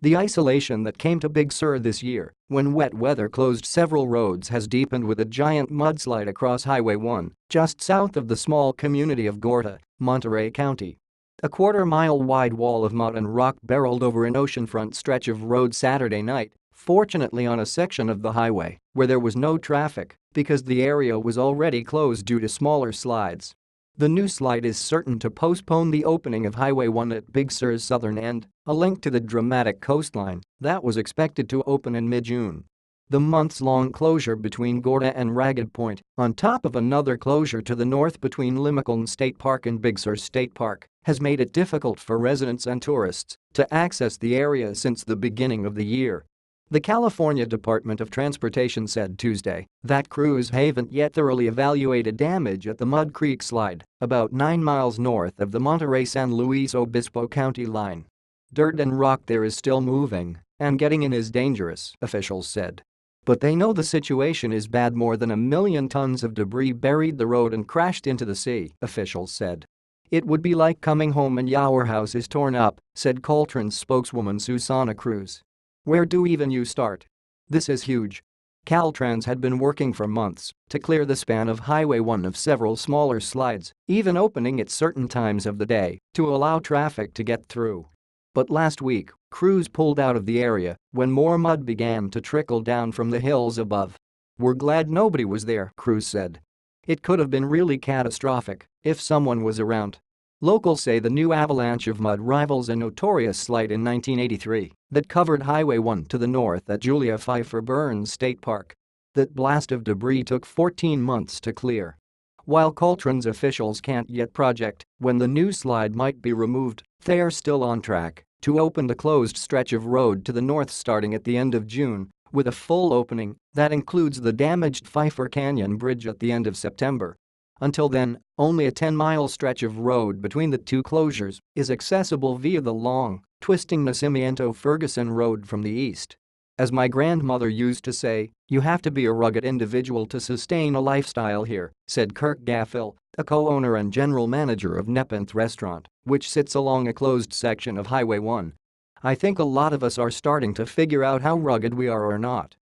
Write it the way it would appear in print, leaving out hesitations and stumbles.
The isolation that came to Big Sur this year, when wet weather closed several roads, has deepened with a giant mudslide across Highway 1, just south of the small community of Gorda, Monterey County. A quarter-mile-wide wall of mud and rock barreled over an oceanfront stretch of road Saturday night, fortunately on a section of the highway where there was no traffic because the area was already closed due to smaller slides. The new slide is certain to postpone the opening of Highway 1 at Big Sur's southern end, a link to the dramatic coastline that was expected to open in mid-June. The months-long closure between Gorda and Ragged Point, on top of another closure to the north between Lincoln State Park and Big Sur State Park, has made it difficult for residents and tourists to access the area since the beginning of the year. The California Department of Transportation said Tuesday that crews haven't yet thoroughly evaluated damage at the Mud Creek Slide, about 9 miles north of the Monterey-San Luis Obispo County line. Dirt and rock there is still moving, and getting in is dangerous, officials said. But they know the situation is bad. More than 1 million tons of debris buried the road and crashed into the sea, officials said. It would be like coming home and your house is torn up, said Caltrans spokeswoman Susana Cruz. Where do even you start? This is huge. Caltrans had been working for months to clear the span of Highway 1 of several smaller slides, even opening at certain times of the day to allow traffic to get through. But last week, crews pulled out of the area when more mud began to trickle down from the hills above. "We're glad nobody was there," Cruz said. "It could have been really catastrophic if someone was around." Locals say the new avalanche of mud rivals a notorious slide in 1983 that covered Highway 1 to the north at Julia Pfeiffer Burns State Park. That blast of debris took 14 months to clear. While Caltrans officials can't yet project when the new slide might be removed, they are still on track to open the closed stretch of road to the north starting at the end of June, with a full opening that includes the damaged Pfeiffer Canyon Bridge at the end of September. Until then, only a 10-mile stretch of road between the two closures is accessible via the long, twisting Nacimiento-Ferguson Road from the east. As my grandmother used to say, you have to be a rugged individual to sustain a lifestyle here, said Kirk Gaffill, a co-owner and general manager of Nepenthe Restaurant, which sits along a closed section of Highway 1. "I think a lot of us are starting to figure out how rugged we are or not."